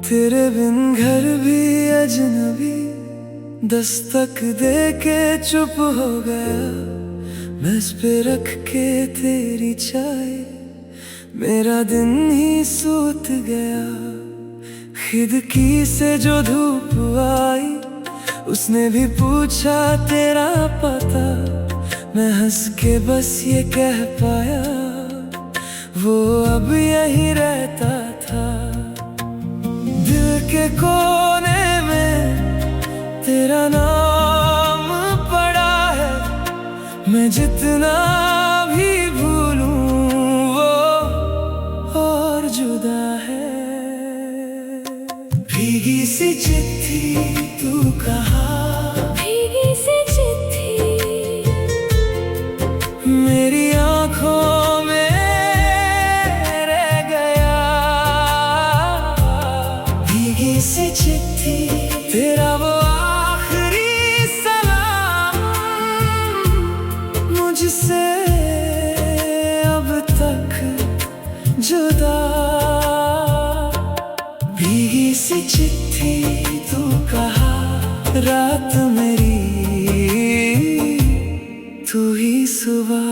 तेरे बिन घर भी अजनबी दस्तक दे के चुप हो गया। मेज पे रख के तेरी चाय मेरा दिन ही सूत गया। खिड़की से जो धूप आई उसने भी पूछा तेरा पता। मैं हंस के बस ये कह पाया वो अब यही रहता था। दिल के कोने में तेरा नाम पड़ा है। मैं जितना भी भूलूं वो और जुदा है। भीगी सी चिट्ठी तू कहा, भीगी सी चिट्ठी मेरी आँखों में रह गया। भीगी सी चिट्ठी तेरा वो आखिरी सलाम मुझसे अब तक जुदा। भीगी सी चिट्ठी तू कहा रात मेरी तू ही सुबह।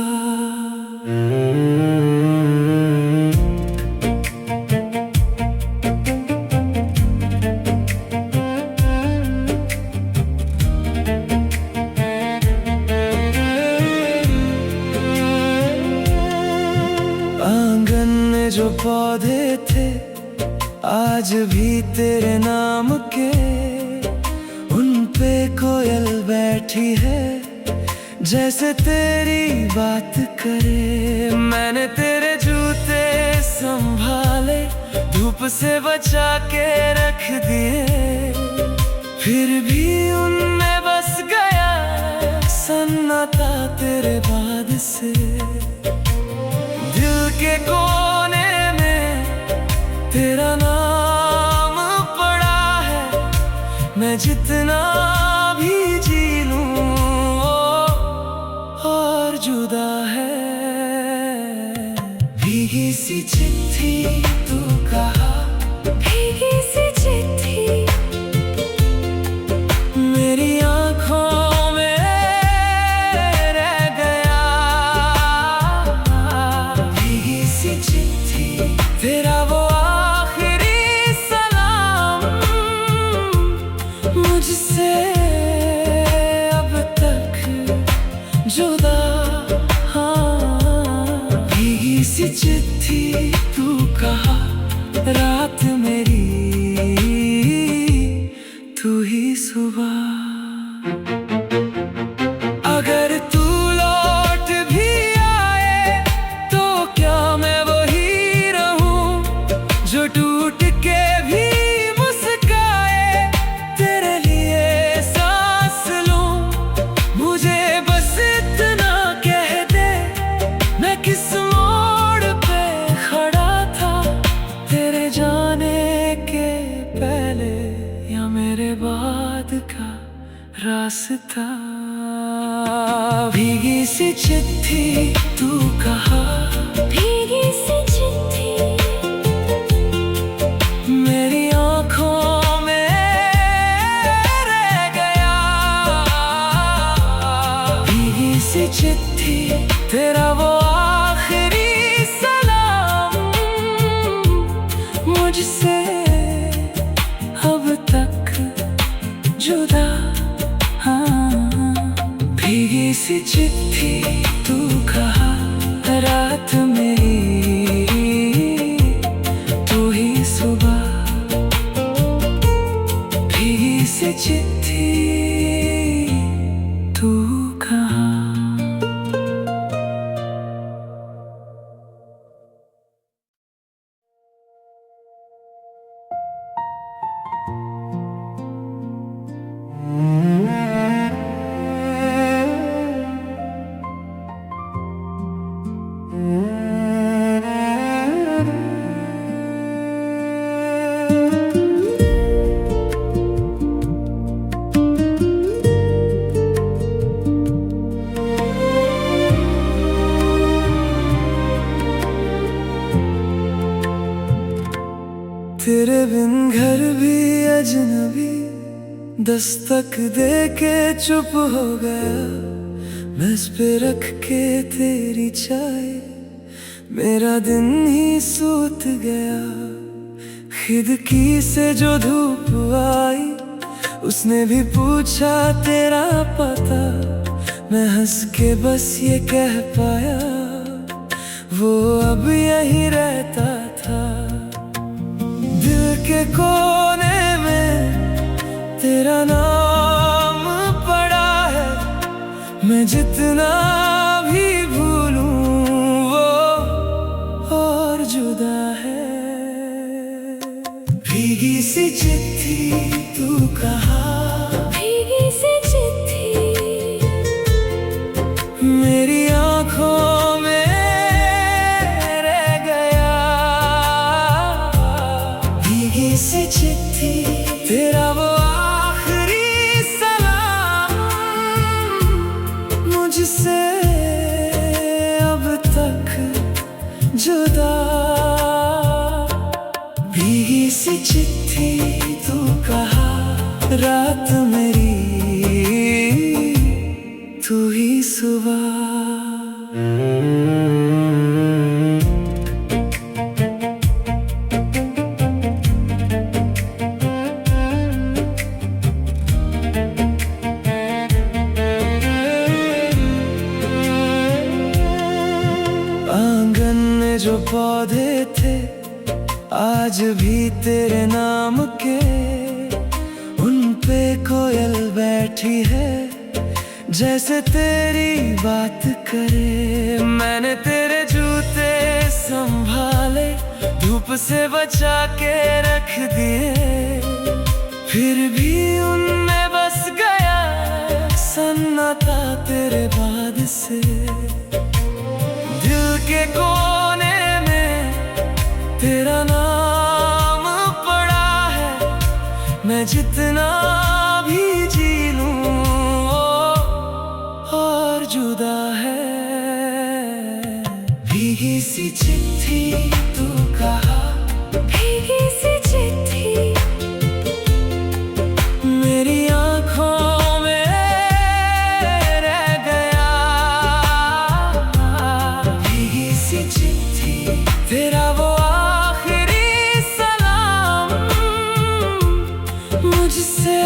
आंगन में जो पौधे थे आज भी तेरे नाम के, उन पे कोयल बैठी है जैसे तेरी बात करे। मैंने तेरे जूते संभाले धूप से बचा के रख दिए, फिर भी उनमें बस गया सन्नाटा तेरे बाद से। दिल के कोने में तेरा नाम पड़ा है। मैं जितना भी जी लूं और जुदा है। भीगी सी चिट्ठी तू कहा, भीगी सी चिट्ठी मेरी आँखों में रह गया। भीगी सी चिट्ठी तेरा वो आखिरी सलाम मुझसे अब तक जुदा। हाँ, भीगी सी चिट्ठी तू कहा रात मेरी तू ही सुबह। अगर तू लौट भी आए तो क्या मैं वही रहूं जो टूट के भी मुस्काए तेरे लिए सांस लूं। मुझे बस इतना कह दे मैं किस मोड़ पे खड़ा था, तेरे जाने के पहले या मेरे बाद का रास्ता। भीगी सी चिट्ठी तू कहा, भीगी सी चिट्ठी मेरी आँखों में रह गया। भीगी सी चिट्ठी तेरा वो आखिरी सलाम मुझसे अब तक जुदा। हाँ, भीगी सी चिट्ठी तू कहा रात मेरी तू ही सुबह। भीगी सी चिट्ठी तू कहा। तेरे बिन घर भी अजनबी दस्तक दे के चुप हो गया। मेज पे रख के तेरी चाय मेरा दिन ही सूत गया। खिड़की से जो धूप आई उसने भी पूछा तेरा पता। मैं हंस के बस ये कह पाया वो अब यहीं रहता था। दिल के कोने में तेरा नाम पड़ा है। मैं जितना भी भूलूं वो और जुदा है। भीगी सी चिट्ठी तू कहाँ, भीगी सी चिट्ठी मेरी आँखों में रह गया। भीगी सी चिट्ठी तेरा वो आखिरी सलाम मुझसे अब तक जुदा। भीगी सी चिट्ठी तू कहा रात मेरी तू ही सुबह। आंगन में जो पौधे थे आज भी तेरे नाम के, उन पे कोयल बैठी है जैसे तेरी बात करे। मैंने तेरे जूते संभाले धूप से बचा के रख दिए, फिर भी उनमें बस गया सन्नाटा तेरे बाद से। दिल के कोने में तेरा नाम पड़ा है। मैं जितना भी जी लूं और जुदा है। भीगी सी चिट्ठी तू कहा, भीगी सी चिट्ठी मेरी आँखों में रह गया। भीगी सी चिट्ठी तेरा वो आखिरी सलाम मुझसे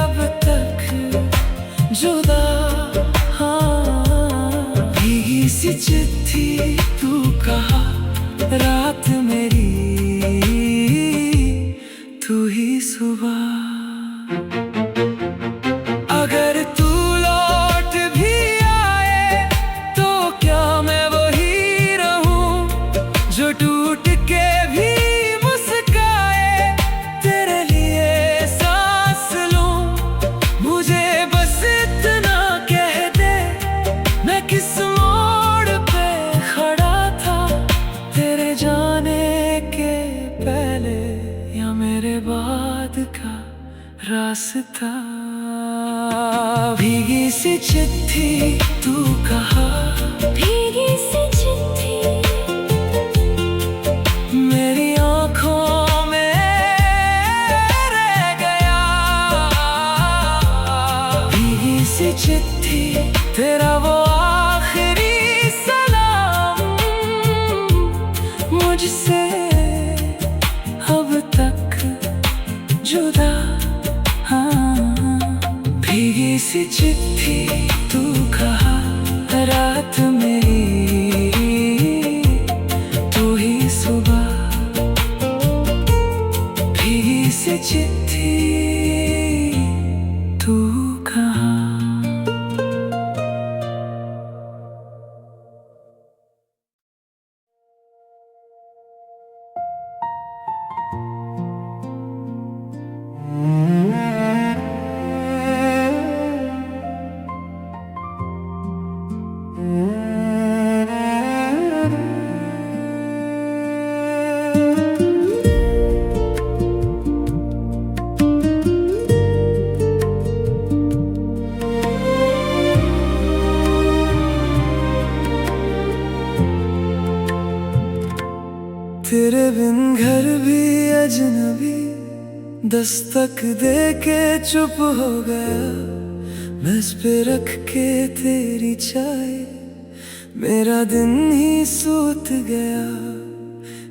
अब तक जुदा। हाँ, भीगी सी चिट्ठी तू कहा रात मेरी तू ही सुबह। अगर तू लौट भी आए तो क्या मैं वही रहूं जो टूट के भी मुस्काए तेरे लिए सांस लूं। मुझे बस इतना कह दे मैं किस मोड़ पे खड़ा था, तेरे जाने के पहले या मेरे बाद का रास्ता। भीगी सी चिट्ठी तू कहा, भीगी सी चिट्ठी मेरी आँखों में रह गया। भीगी सी चिट्ठी तेरा वो आखिरी सलाम मुझसे अब तक जुदा। हाँ, भीगी सी चिट्ठी तू कहा रात मेरी तू ही सुबह। भीगी सी चिट्ठी तू कहा। तेरे बिन घर भी अजनबी दस्तक दे के चुप हो गया। मेज पे रख के तेरी चाय मेरा दिन ही सूत गया।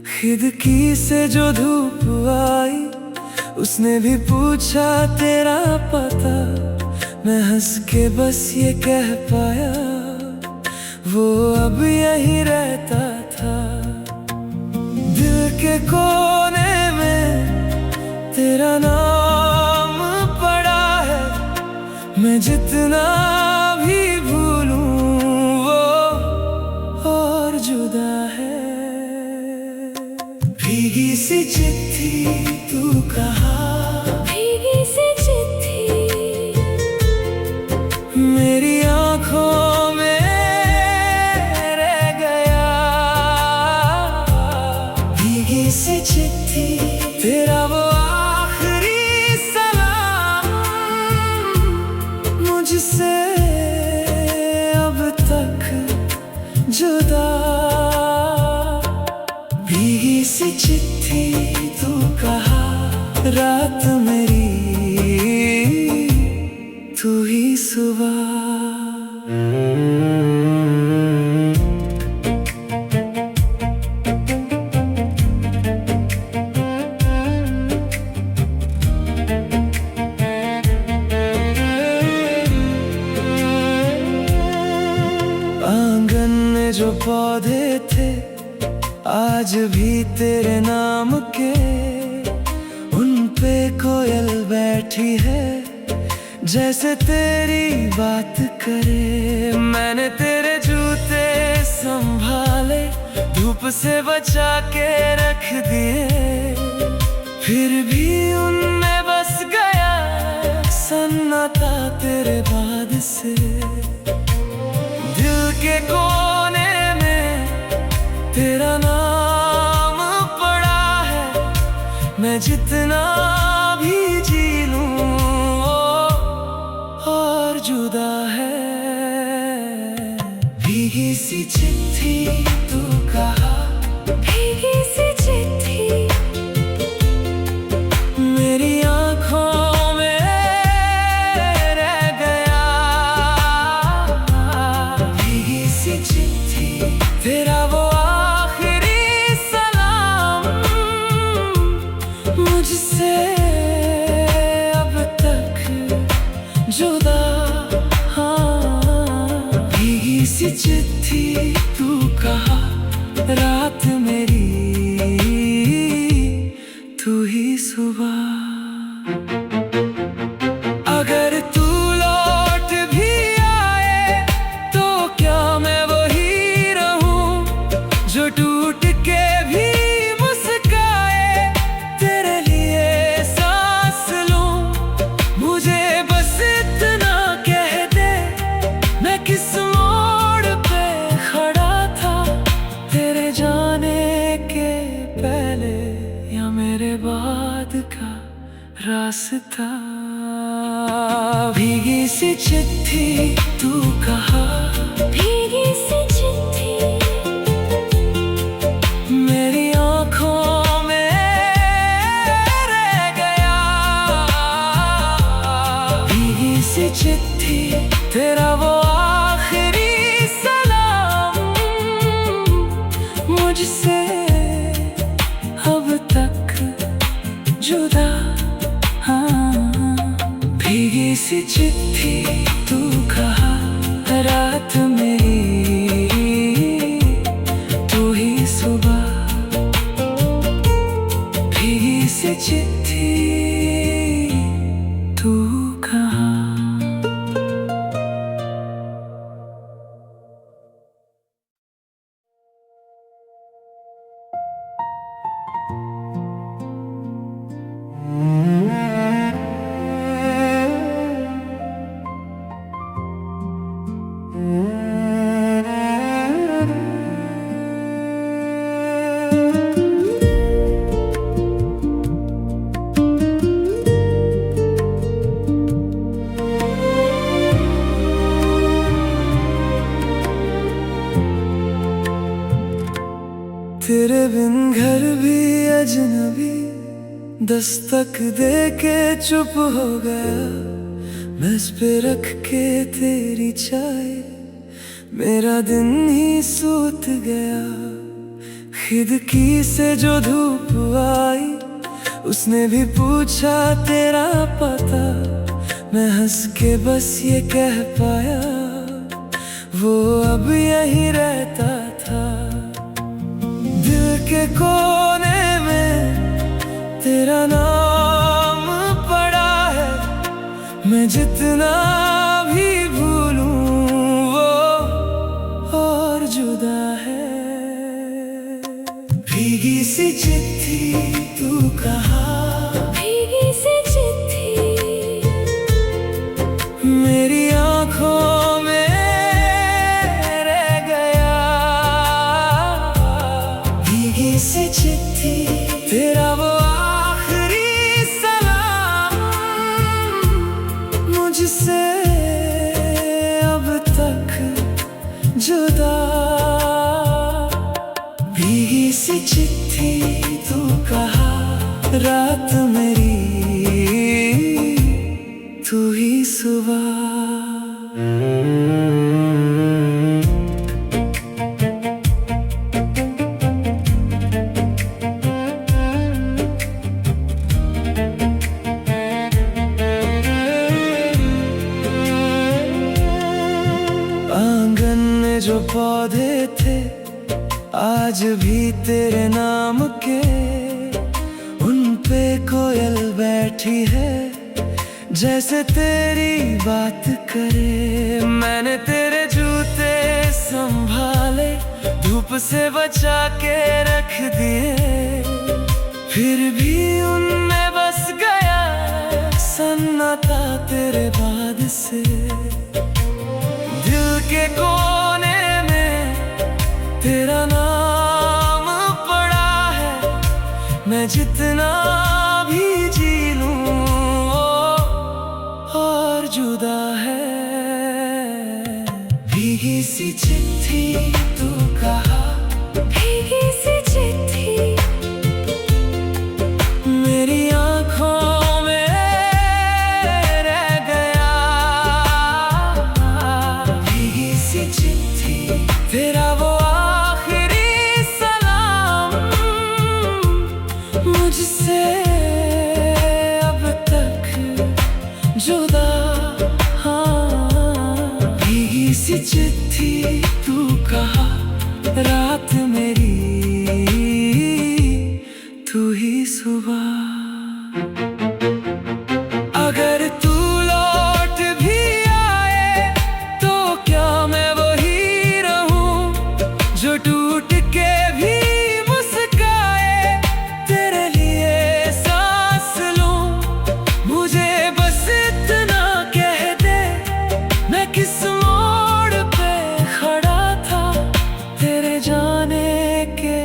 खिड़की से जो धूप आई उसने भी पूछा तेरा पता। मैं हंस के बस ये कह पाया वो अब यहीं रहता था। दिल के कोने में तेरा नाम पड़ा है। मैं जितना भी भूलूं वो और जुदा है। भीगी सी चिट्ठी तू कहा, भीगी सी चिट्ठी मेरी आंखों में रह गया। भीगी सी चिट्ठी तेरा वो आखिरी सलाम मुझसे अब तक जुदा। भीगी सी चिट्ठी तू कहा रात मेरी तू ही सुबह। आंगन में जो पौधे थे आज भी तेरे नाम के, उन पे कोयल बैठी है जैसे तेरी बात करे। मैंने तेरे जूते संभाले धूप से बचा के रख दिए, फिर भी उनमें बस गया सन्नाटा तेरे बाद से। दिल के कोने में तेरा नाम पड़ा है। मैं जितना भी जी लूं और जुदा है। भीगी सी चिट्ठी तू कहा, भीगी सी चिट्ठी मेरी आंखों में रह गया। भीगी सी चिट्ठी तेरा वो आखिरी सलाम मुझसे अब तक जुदा। हाँ, भीगी सी चिट्ठी तू कहा रात मेरी तू ही सुबह। अगर तू लौट भी आए तो क्या मैं वही रहूं जो टूट के भी मुस्काए तेरे लिए सांस लूं। मुझे बस इतना कह दे मैं किस मोड़ पे खड़ा था, तेरे जाने के पहले या मेरे बाद का रास्ता। भीगी सी चिट्ठी तू कहा, भीगी सी चिट्ठी मेरी आंखों में रह गया। भीगी सी चिट्ठी तेरा वो आखिरी सलाम मुझसे अब तक जुदा। हाँ, भीगी सी चिट्ठी तू कहा रात मेरी तू ही सुबह। भीगी सी चिट्ठी तू कहा। फिर भी अजनबी दस्तक दे के चुप हो गया। मेज पे रख के तेरी चाय मेरा दिन ही सूत गया। खिड़की से जो धूप आई उसने भी पूछा तेरा पता। मैं हंस के बस ये कह पाया वो अब यहीं रहता था। दिल के कोने में तेरा नाम पड़ा है। मैं जितना भी भूलूं वो और जुदा है। भीगी सी चिट्ठी तू कहाँ, भीगी सी चिट्ठी मेरी आँखों में रह गया। भीगी सी चिट्ठी तेरा वो आखिरी सलाम मुझसे अब तक जुदा। भीगी सी चिट्ठी तू कहाँ, रात मेरी तू ही सुबह। आंगन में जो पौधे थे आज भी तेरे नाम के, उन पे कोयल बैठी है जैसे तेरी बात करे। मैंने तेरे जूते संभाले धूप से बचा के रख दिए, फिर भी उनमें बस गया सन्नाटा तेरे बाद से। दिल के कोने में तेरा नाम पड़ा है। मैं जितना भी जी लूं वो और जुदा है। भीगी सी चिट्ठी तू कहाँ, भीगी सी चिट्ठी मेरी आँखों में रह गया। भीगी सी चिट्ठी तेरा वो आखिरी सलाम मुझसे अब तक जुदा। हाँ, भीगी सी चिट्ठी तू कहाँ, रात मेरी तू ही सुबह। अगर तू लौट भी आए तो क्या मैं वही रहूं जो टूट के भी मुस्काए। तेरे लिए सांस लूं मुझे बस इतना कह दे। मैं किस मोड़ पे खड़ा था तेरे जाने के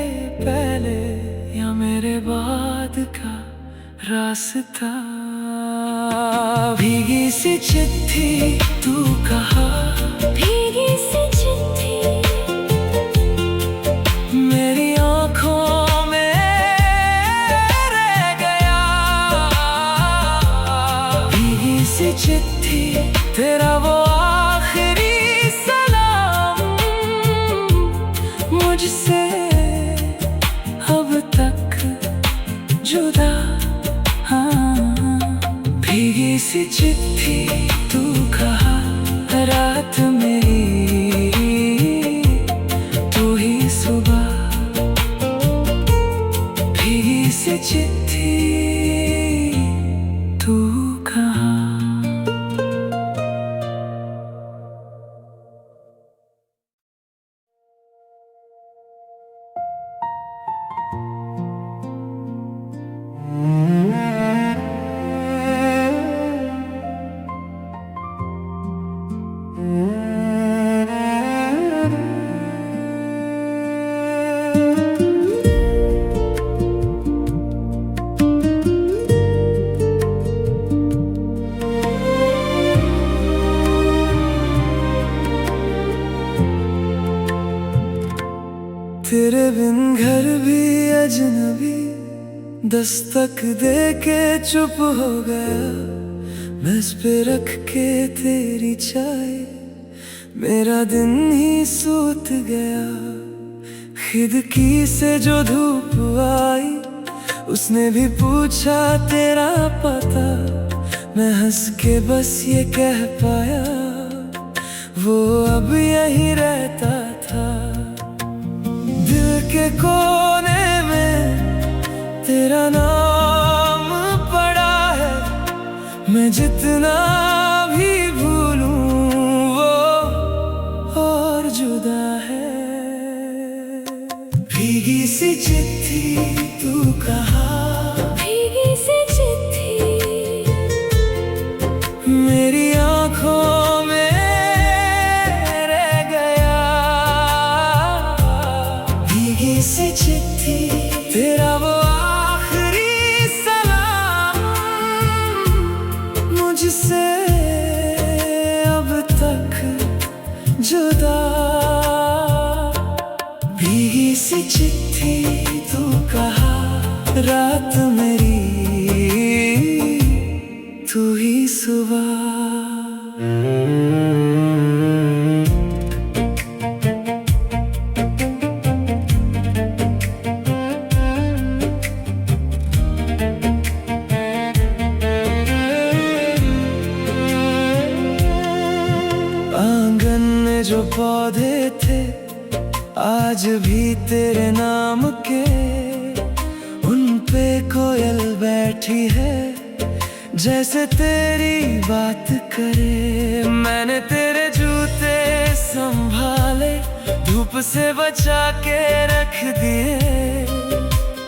पहले या मेरे बाद का रास्ता। भीगी सी चिट्ठी तू कहाँ, भीगी सी चिट्ठी मेरी आँखों में रह गया। भीगी सी चिट्ठी तेरा वो आखिरी सलाम मुझसे अब तक जुदा। हाँ, भीगी सी चिट्ठी तू कहाँ, रात मेरी तू ही सुबह। भीगी सी चिट्ठी तू कहाँ। दस्तक दे के चुप हो गया, मेज पे रख के तेरी चाय, मेरा दिन ही सूत गया। खिड़की से जो धूप आई, उसने भी पूछा तेरा पता, मैं हंस के बस ये कह पाया, वो अब यहीं रहता था। दिल के कोने में तेरा नाम पड़ा है, मैं जितना भी भूलूं वो और जुदा है। भीगी सी चिट्ठी तू कहा, भीगी सी चिट्ठी मेरी आंखों में रह गया। भीगी सी चिट्ठी तेरा वो आखिरी सलाम, मुझसे अब तक जुदा। भीगी सी चिट्ठी तू कहा, रात मेरी तू ही सुबह। आंगन में जो पौधे थे आज भी तेरे नाम के, उन पे कोयल बैठी है जैसे तेरी बात करे। मैंने तेरे जूते संभाले, धूप से बचा के रख दिए,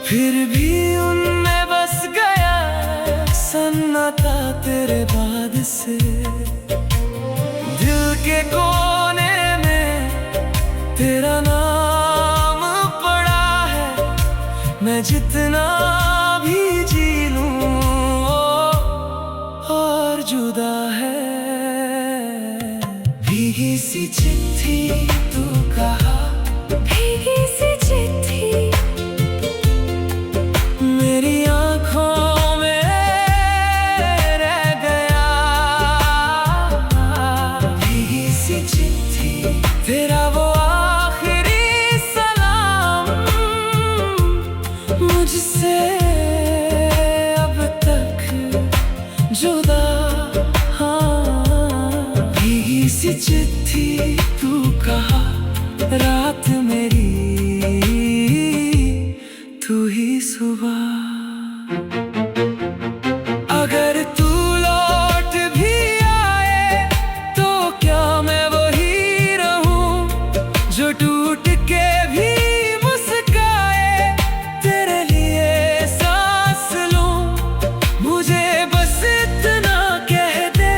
फिर भी उनमें बस गया सन्नाटा तेरे बाद से। दिल के कोने में तेरा नाम पड़ा है, मैं जितना भी जी लूं वो और जुदा है। भीगी सी चिट्ठी तू कहा, भीगी सी चिट्ठी मेरी आंखों में रह गया। भीगी सी चिट्ठी तेरा वो आखिरी सलाम, मुझसे अब तक जुदा। हाँ, भीगी सी चिट्ठी तू कहा, रात मेरी तू ही सुबह। अगर तू लौट भी आए तो क्या मैं वही रहूं जो टूट के भी मुस्काए, तेरे लिए सांस लूं। मुझे बस इतना कह दे,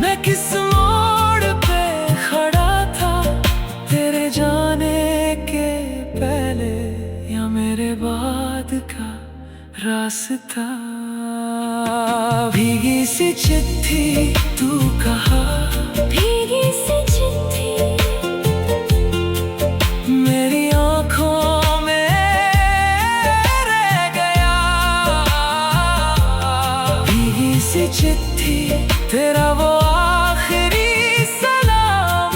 मैं किस मोड़ पे खड़ा था, तेरे जाने के पहले या मेरे बाद का रास्ता। भीगी सी चिट्ठी तू कहा, भीगी सी चिट्ठी मेरी आंखों में रह गया। भीगी सी चिट्ठी तेरा वो आखिरी सलाम,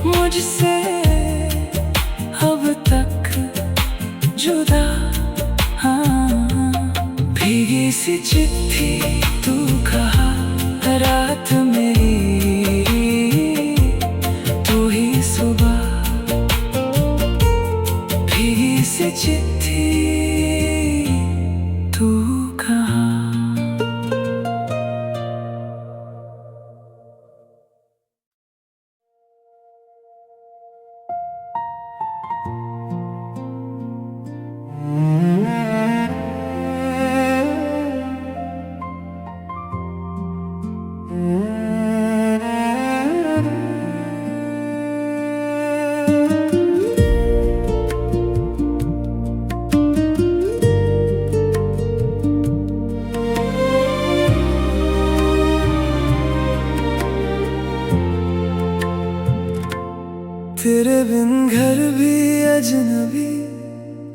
मुझसे अब तक जुदा। हाँ, भीगी सी चिट्ठी तू कहा, रात मेरी तू ही सुबह। भीगी सी चिट्ठी तू कहा।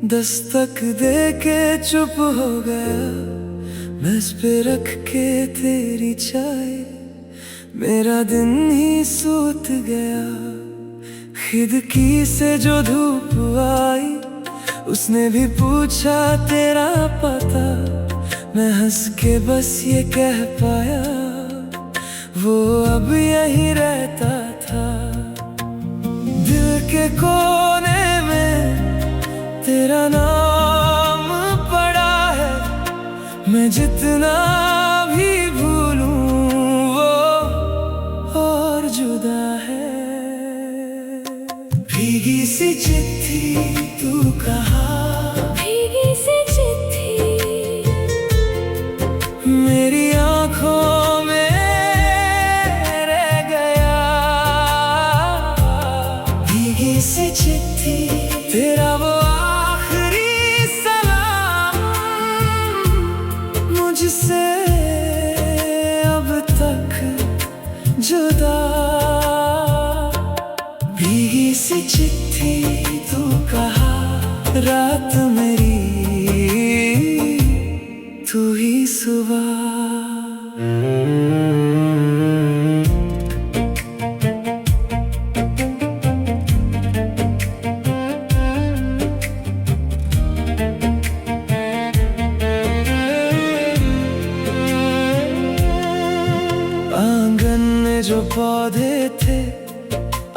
दस्तक दे के चुप हो गया, मेज पे रख के तेरी चाय, मेरा दिन ही सूत गया। खिड़की से जो धूप आई, उसने भी पूछा तेरा पता, मैं हंस के बस ये कह पाया, वो अब यही रहता था। दिल के कोने में तेरा नाम पड़ा है, मैं जितना भी भूलूं वो और जुदा है। भीगी सी चिट्ठी तू कहा, भीगी सी चिट्ठी मेरी आंखों में रह गया। भीगी सी चिट्ठी तेरा वो आखिरी सलाम, मुझसे अब तक जुदा। भीगी सी चिट्ठी तू कहा, रात मेरी तू ही सुबह। आंगन में जो पौधे थे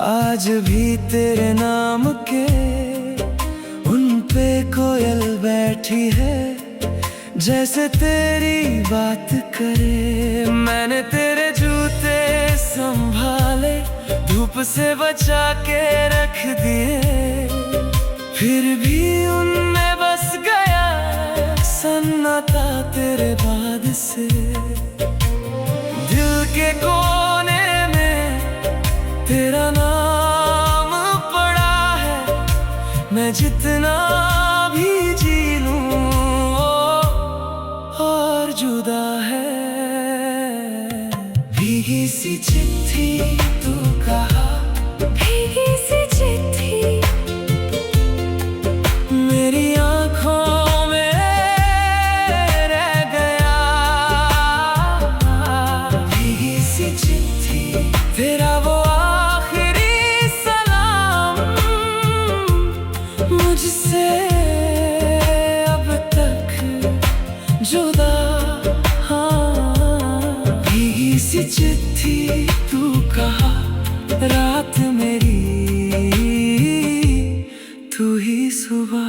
आज भी तेरे नाम के, उन पे कोयल बैठी है जैसे तेरी बात करे। मैंने तेरे जूते संभाले, धूप से बचा के रख दिए, फिर भी उनमें बस गया सन्नाटा तेरे बाद से। दिल के कोने में तेरा नाम पड़ा है, मैं जितना भी जी लूं और जुदा है। भीगी सी चिट्ठी तू कहा, भीगी सी चिट्ठी मेरी आंखों में रह गया। भीगी सी चिट्ठी तेरा वो आखिरी सलाम, मुझसे अब तक जुदा। हाँ, भीगी सी चिट्ठी तू कहा, रात मेरी तू ही सुबह।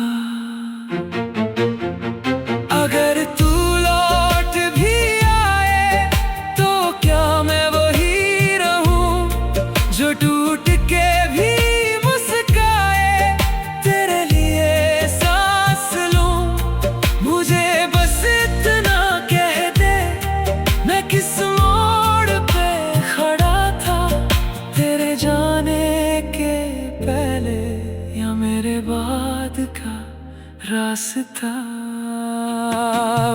अगर तू लौट भी आए तो क्या मैं वही रहूं जो टूट के भी मुस्काए, तेरे लिए सांस लूं। मुझे बस इतना कह दे, मैं किस मोड़ पे खड़ा था, तेरे जाने के पहले या मेरे बाद का रास्ता।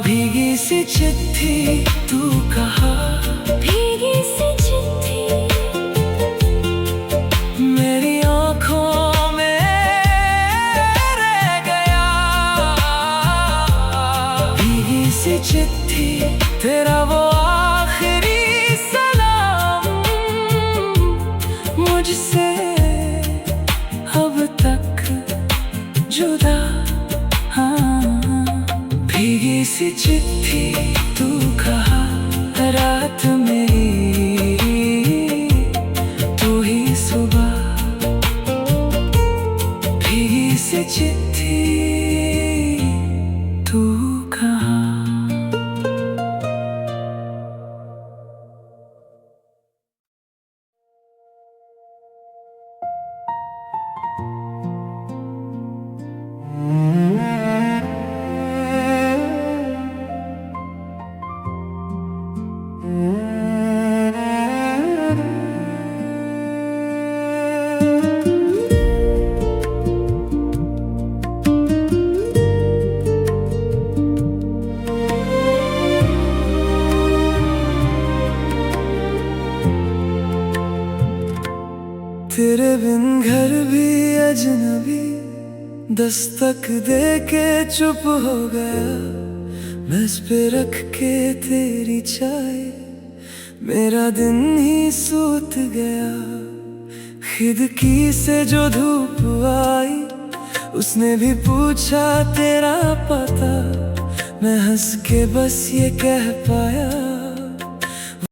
भीगी सी चिट्ठी तू कहा, भीगी सी चिट्ठी मेरी आंखों में रह गया। भीगी सी चिट्ठी तेरा वो आखिरी सलाम, मुझसे अब तक जुदा। हाँ, भीगी सी चिट्ठी तू कहा, रात मेरी तू ही सुबह। भीगी सी चिट्ठी तू कहा। तेरे बिन घर भी अजनबी, दस्तक दे के चुप हो गया, मेज पे रख के तेरी चाय मेरा दिन ही सूत गया। खिड़की से जो धूप आई उसने भी पूछा तेरा पता, मैं हंस के बस ये कह पाया